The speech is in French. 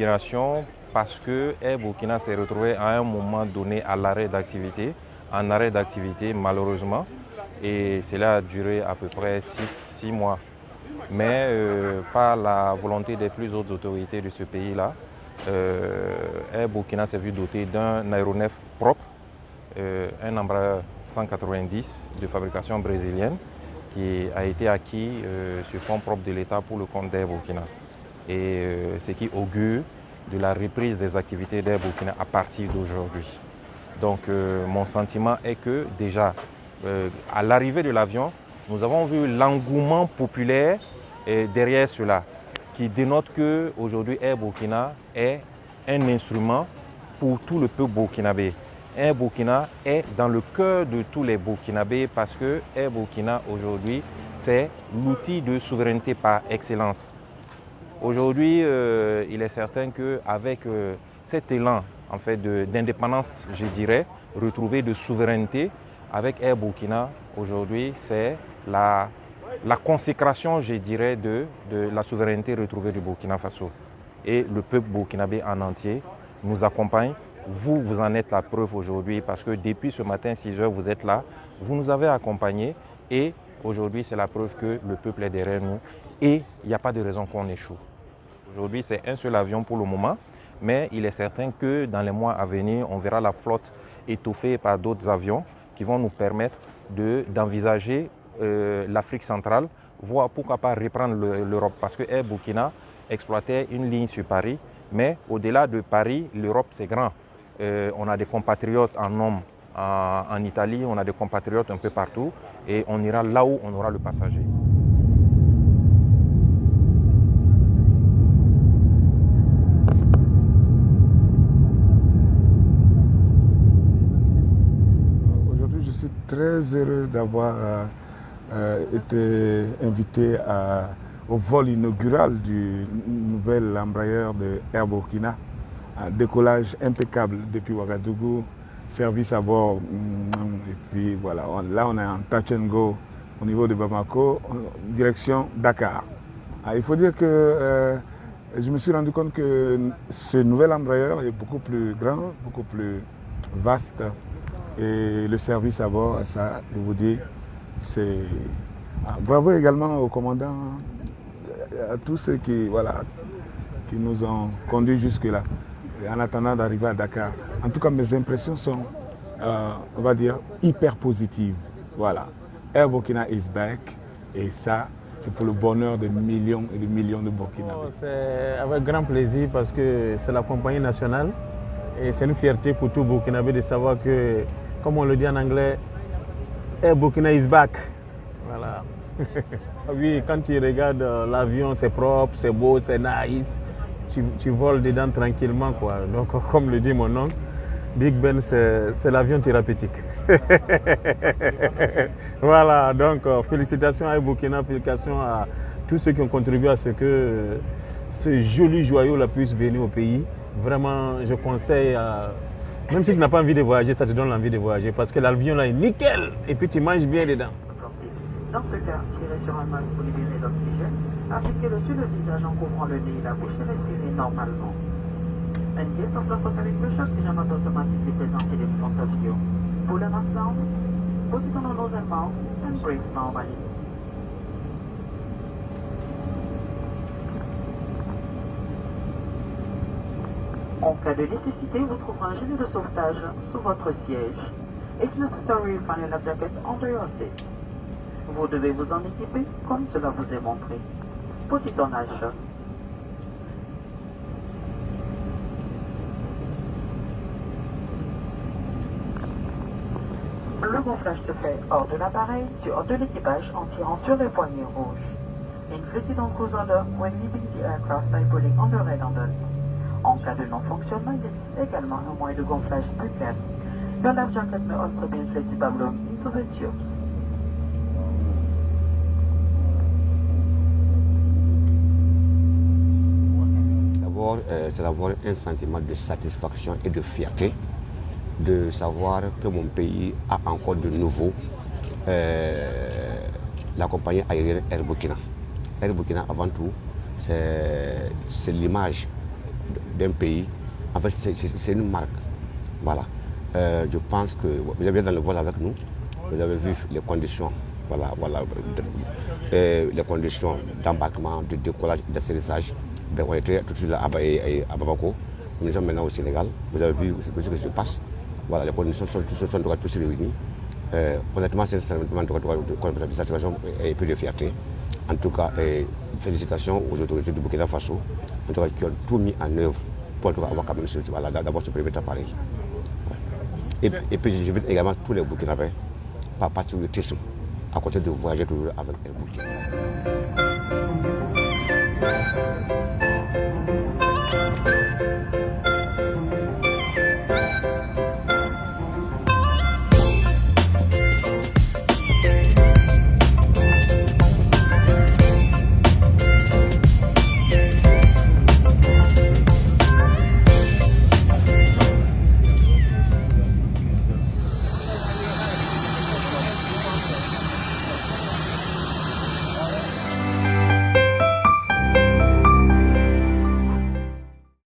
migration parce que Air Burkina s'est retrouvé à un moment donné à l'arrêt d'activité, en arrêt d'activité malheureusement, et cela a duré à peu près 6 mois. Mais par la volonté des plus hautes autorités de ce pays-là, Air Burkina s'est vu doté d'un aéronef propre, un Embraer 190 de fabrication brésilienne qui a été acquis sur fonds propres de l'État pour le compte d'Air Burkina. Et ce qui augure de la reprise des activités d'Air Burkina à partir d'aujourd'hui. Donc mon sentiment est que déjà, à l'arrivée de l'avion, nous avons vu l'engouement populaire derrière cela, qui dénote qu'aujourd'hui Air Burkina est un instrument pour tout le peuple burkinabé. Air Burkina est dans le cœur de tous les Burkinabés parce que Air Burkina aujourd'hui, c'est l'outil de souveraineté par excellence. Aujourd'hui, il est certain qu'avec cet élan en fait, d'indépendance, je dirais, retrouvé de souveraineté, avec Air Burkina, aujourd'hui, c'est la consécration, je dirais, de la souveraineté retrouvée du Burkina Faso. Et le peuple burkinabé en entier nous accompagne. Vous en êtes la preuve aujourd'hui parce que depuis ce matin, 6 heures, vous êtes là, vous nous avez accompagnés et aujourd'hui, c'est la preuve que le peuple est derrière nous et il n'y a pas de raison qu'on échoue. Aujourd'hui, c'est un seul avion pour le moment, mais il est certain que dans les mois à venir, on verra la flotte étoffée par d'autres avions qui vont nous permettre d'envisager l'Afrique centrale, voire pourquoi pas reprendre l'Europe parce que Air Burkina exploitait une ligne sur Paris, mais au-delà de Paris, l'Europe c'est grand. On a des compatriotes en nombre en Italie, on a des compatriotes un peu partout et on ira là où on aura le passager. Aujourd'hui, je suis très heureux d'avoir été invité au vol inaugural du nouvel Embraer de Air Burkina. Un décollage impeccable depuis Ouagadougou, service à bord. Et puis voilà, là on est en touch and go au niveau de Bamako, direction Dakar. Il faut dire que je me suis rendu compte que ce nouvel Embraer est beaucoup plus grand, beaucoup plus vaste. Et le service à bord, ça, je vous dis, c'est... Bravo également au commandant, à tous ceux qui nous ont conduits jusque-là, en attendant d'arriver à Dakar. En tout cas, mes impressions sont, on va dire, hyper positives. Voilà. Air Burkina is back, et ça, c'est pour le bonheur de millions et de millions de Burkinabés. C'est avec grand plaisir parce que c'est la compagnie nationale et c'est une fierté pour tout Burkinabé de savoir que, comme on le dit en anglais, Air Burkina is back. Voilà. Oui, quand tu regardes l'avion, c'est propre, c'est beau, c'est nice. Tu voles dedans tranquillement, quoi. Donc, comme le dit mon oncle, Big Ben, c'est l'avion thérapeutique. Voilà, donc félicitations à Burkina, félicitations à tous ceux qui ont contribué à ce que ce joli joyau là puisse venir au pays. Vraiment, je conseille, même si tu n'as pas envie de voyager, ça te donne l'envie de voyager parce que l'avion là est nickel et puis tu manges bien dedans. Dans ce cas, tirez sur un masque pour libérer l'oxygène, appliquez-le sur le visage en couvrant le nez et la bouche et respirez normalement. In case of loss of air pressure, oxygen must automatically present in front of you. Pull the mask down, put it on the nose and mouth, and breathe normally. En cas de nécessité, vous trouverez un gilet de sauvetage sous votre siège. If necessary, you find a life jacket under your seat. Vous devez vous en équiper comme cela vous est montré. Petit tonnage. Le gonflage se fait hors de l'appareil, sur hors de l'équipage en tirant sur les poignées rouges. Inflate it on cruise order when leaving the aircraft by pulling on the red handles. En cas de non-fonctionnement, il existe également un moyen de gonflage buccal. Your life jacket may also be inflated by blowing into the tubes. C'est d'avoir un sentiment de satisfaction et de fierté de savoir que mon pays a encore de nouveau la compagnie aérienne Air Burkina. Air Burkina, avant tout, c'est l'image d'un pays, en fait, c'est une marque. Voilà. Je pense que vous avez dans le vol avec nous, vous avez vu les conditions, les conditions d'embarquement, de décollage, d'atterrissage. Ben, on était tout de suite là à Bamako. Nous sommes maintenant au Sénégal. Vous avez vu ce qui se passe. Voilà, les conditions sont tous réunies. Honnêtement, c'est un de satisfaction et puis de fierté. En tout cas, félicitations aux autorités du Burkina Faso, en tout cas, qui ont tout mis en œuvre pour avoir quand même d'abord ce premier appareil. Ouais. Et puis j'invite également tous les Burkinabés par patriotisme à côté de voyager toujours avec un Burkina.